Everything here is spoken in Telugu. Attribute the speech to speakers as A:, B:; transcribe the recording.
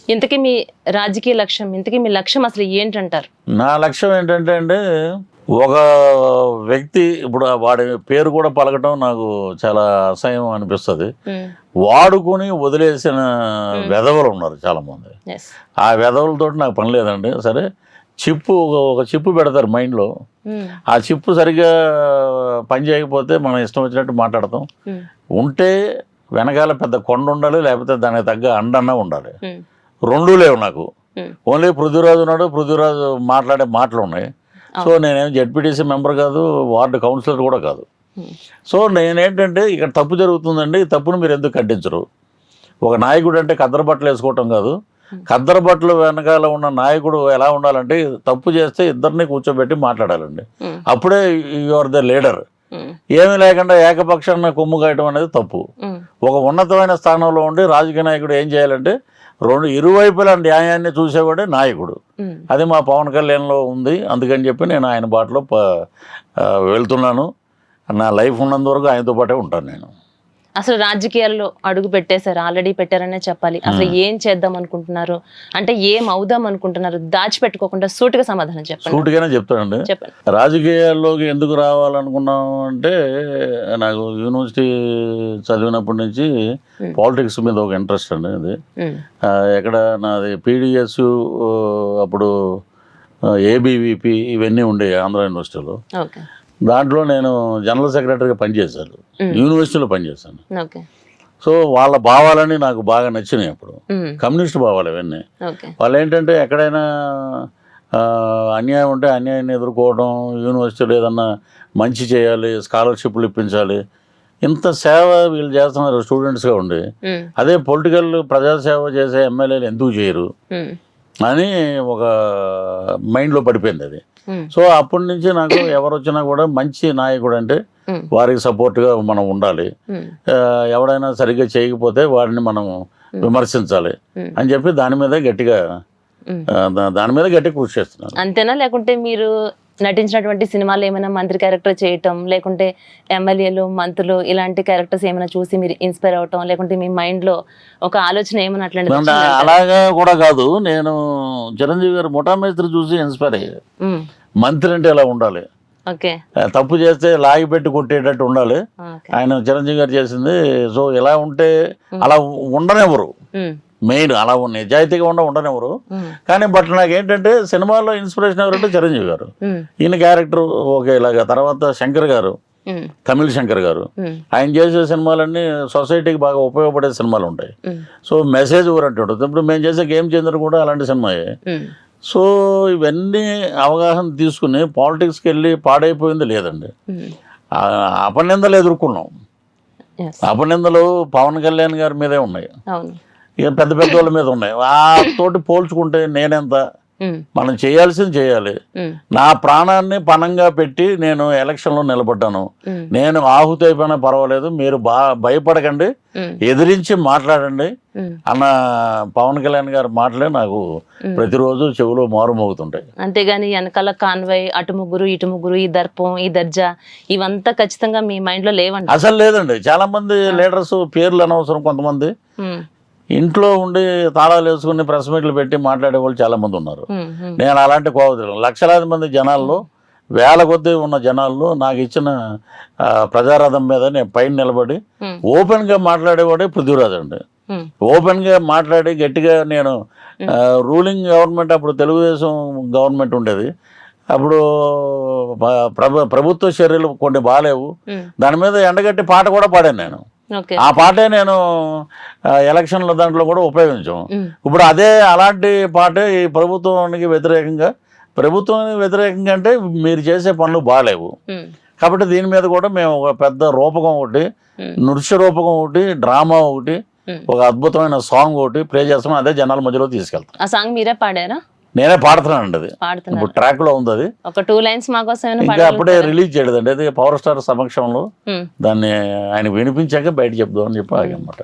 A: ఇంతకీ మీ రాజకీయ లక్ష్యం, ఇంతకీ మీ లక్ష్యం అసలు ఏంటంటారు?
B: నా లక్ష్యం ఏంటంటే అండి, ఒక వ్యక్తి ఇప్పుడు వాడి పేరు కూడా పలకటం నాకు చాలా అసహ్యం అనిపిస్తుంది. వాడుకొని వదిలేసిన వెధవలు ఉన్నారు చాలామంది. ఆ వెధవలతో నాకు పని లేదండి. సరే, ఒక చిప్పు పెడతారు మైండ్లో. ఆ చిప్పు సరిగ్గా పని చేయకపోతే మనం ఇష్టం వచ్చినట్టు మాట్లాడతాం. ఉంటే వెనకాల పెద్ద కొండ ఉండాలి, లేకపోతే దానికి తగ్గ అండన్నా ఉండాలి. రెండూ లేవు నాకు. ఓన్లీ పృథ్వీరాజు ఉన్నాడు, పృథ్వీరాజు మాట్లాడే మాటలు ఉన్నాయి. సో నేనేం జెడ్పీటీసీ మెంబర్ కాదు, వార్డు కౌన్సిలర్ కూడా కాదు. సో నేనేంటంటే ఇక్కడ తప్పు జరుగుతుందండి, ఈ తప్పును మీరు ఎందుకు ఖండించరు? ఒక నాయకుడు అంటే కద్దరు బట్టలు వేసుకోవటం కాదు. కద్దరు బట్టలు వెనకాల ఉన్న నాయకుడు ఎలా ఉండాలంటే, తప్పు చేస్తే ఇద్దరిని కూర్చోబెట్టి మాట్లాడాలండి. అప్పుడే యువర్ ద లీడర్. ఏమీ లేకుండా ఏకపక్షాన కొమ్ము కాయటం అనేది తప్పు. ఒక ఉన్నతమైన స్థానంలో ఉండి రాజకీయ నాయకుడు ఏం చేయాలంటే, ఇరువైపుల న్యాయాన్ని చూసేవాడే నాయకుడు. అది మా పవన్ కళ్యాణ్లో ఉంది. అందుకని చెప్పి నేను ఆయన బాటలో వెళ్తున్నాను. నా లైఫ్ ఉన్నంత వరకు ఆయనతో పాటే ఉంటాను నేను.
A: అసలు రాజకీయాల్లో అడుగు పెట్టేశారు, ఆల్రెడీ పెట్టారనే చెప్పాలి. అసలు ఏం చేద్దాం అనుకుంటున్నారు, అంటే ఏం అవుదాం అనుకుంటున్నారు? దాచిపెట్టుకోకుండా సూటిగా సమాధానం చెప్పండి.
B: సూటిగానే చెప్తానండి.
A: చెప్పండి.
B: రాజకీయాల్లోకి ఎందుకు రావాలనుకున్నాం అంటే, నాకు యూనివర్సిటీ చదివినప్పటి నుంచి పాలిటిక్స్ మీద ఒక ఇంట్రెస్ట్ అండి. అది ఎక్కడ నాది పీడిఎస్, అప్పుడు ఏబీవీపీ ఇవన్నీ ఉండేవి ఆంధ్ర యూనివర్సిటీలో. దాంట్లో నేను జనరల్ సెక్రటరీగా పనిచేశాను, యూనివర్సిటీలో పనిచేశాను. సో వాళ్ళ భావాలని నాకు బాగా నచ్చినాయి. అప్పుడు కమ్యూనిస్ట్ భావాలు ఇవన్నీ. వాళ్ళు ఏంటంటే, ఎక్కడైనా అన్యాయం ఉంటే అన్యాయాన్ని ఎదుర్కోవడం, యూనివర్సిటీలో ఏదన్నా మంచి చేయాలి, స్కాలర్షిప్లు ఇప్పించాలి, ఇంత సేవ వీళ్ళు చేస్తున్నారు స్టూడెంట్స్గా ఉండి. అదే పొలిటికల్ ప్రజాసేవ చేసే ఎమ్మెల్యేలు ఎందుకు చేయరు అని ఒక మైండ్లో పడిపోయింది అది. సో అప్పటి నుంచి నాకు ఎవరు వచ్చినా కూడా మంచి నాయకుడు అంటే వారికి సపోర్ట్గా మనం ఉండాలి. ఎవడైనా సరిగ్గా చేయకపోతే వాడిని మనం విమర్శించాలి అని చెప్పి దాని మీద గట్టిగా కృషి చేస్తున్నాను.
A: అంతేనా? లేకుంటే మీరు నటించినటువంటి సినిమాలు ఏమైనా మంత్రి క్యారెక్టర్ చేయటం, లేకుంటే ఎమ్మెల్యేలు, మంత్రులు ఇలాంటి క్యారెక్టర్స్ ఏమైనా చూసి మీరు ఇన్స్పైర్ అవటం, లేకుంటే మీ మైండ్లో ఒక ఆలోచన ఏమైనా అట్లాంటి?
B: అలాగా కూడా కాదు. నేను చిరంజీవి గారు ముఠా మేస్త్రి చూసి ఇన్స్పైర్ అయ్యాను. మంత్రి అంటే ఎలా ఉండాలి, తప్పు చేస్తే లాగి పెట్టి కొట్టేటట్టు ఉండాలి. ఆయన చిరంజీవి గారు చేసింది. సో ఎలా ఉంటే అలా ఉండనివ్వరు. మెయిన్ అలా నిజాయితీగా ఉండనివ్వరు. కానీ బట్ నాకేంటంటే, సినిమాల్లో ఇన్స్పిరేషన్ ఎవరంటే చిరంజీవి గారు. ఈయన క్యారెక్టర్ ఓకే ఇలాగా. తర్వాత శంకర్ గారు, తమిళ శంకర్ గారు, ఆయన చేసే సినిమాలన్నీ సొసైటీకి బాగా ఉపయోగపడే సినిమాలు ఉంటాయి. సో మెసేజ్ ఓరియంటెడ్ ఉంటుంది. ఇప్పుడు మేము చేసే గేమ్ చేంజర్ కూడా అలాంటి సినిమాయే. సో ఇవన్నీ అవగాహన తీసుకుని పాలిటిక్స్కి వెళ్ళి పాడైపోయింది లేదండి. అపనిందలు ఎదుర్కొన్నాం. అపనిందలు పవన్ కళ్యాణ్ గారి మీదే ఉన్నాయి, ఇక పెద్ద పెద్ద వాళ్ళ మీద ఉన్నాయి. ఆ తోటి పోల్చుకుంటే నేనెంత, మనం చేయాల్సింది చేయాలి. నా ప్రాణాన్ని పణంగా పెట్టి నేను ఎలక్షన్లో నిలబడ్డాను. నేను ఆహుతి అయిపోయినా పర్వాలేదు, మీరు భయపడకండి, ఎదిరించి మాట్లాడండి అన్న పవన్ కళ్యాణ్ గారి మాటలే నాకు ప్రతిరోజు చెవులో మారుమోగుతుంటాయి.
A: అంతేగాని వెనకాల కాన్వాయ్, అటు ముగ్గురు ఇటు ముగ్గురు, ఈ దర్పం ఈ దర్జా ఇవంతా ఖచ్చితంగా మీ మైండ్ లో లేవండి?
B: అసలు లేదండి. చాలా మంది లీడర్స్ పేర్లు అనవసరం, కొంతమంది ఇంట్లో ఉండి తాళాలు వేసుకుని ప్రెస్ మీట్లు పెట్టి మాట్లాడే వాళ్ళు చాలా మంది ఉన్నారు. నేను అలాంటి కోవతులు లక్షలాది మంది జనాల్లో, వేల కొద్దీ ఉన్న జనాల్లో నాకు ఇచ్చిన ప్రజారథం మీద నేను పైన నిలబడి ఓపెన్గా మాట్లాడేవాడే పృథ్వీరాజ్ అండి. ఓపెన్గా మాట్లాడి గట్టిగా నేను రూలింగ్ గవర్నమెంట్, అప్పుడు తెలుగుదేశం గవర్నమెంట్ ఉండేది. అప్పుడు ప్రభుత్వ చర్యలు కొన్ని బాగాలేవు, దాని మీద ఎండగట్టి పాట కూడా పాడాను నేను. ఆ పాటే నేను ఎలక్షన్ల దాంట్లో కూడా ఉపయోగించాము. ఇప్పుడు అలాంటి పాటే ఈ ప్రభుత్వానికి వ్యతిరేకంగా అంటే మీరు చేసే పనులు బాగాలేవు కాబట్టి దీని మీద కూడా మేము ఒక పెద్ద రూపకం ఒకటి, నృత్య రూపకం ఒకటి, డ్రామా ఒకటి, ఒక అద్భుతమైన సాంగ్ ఒకటి ప్లే చేస్తాం. అదే జనాల మధ్యలో తీసుకెళ్తాం.
A: ఆ సాంగ్ మీరే పాడారా?
B: నేనే పాడుతున్నానండి. అది ఇప్పుడు ట్రాక్ లో ఉంది. అది
A: ఒక 2 లైన్స్ మాకోసం
B: ఇంకా అప్పుడే రిలీజ్ చేయలేదండి. అది పవర్ స్టార్ సమక్షంలో దాన్ని ఆయన వినిపించాక బయట చెప్దాం అని చెప్పి ఆగనమాట.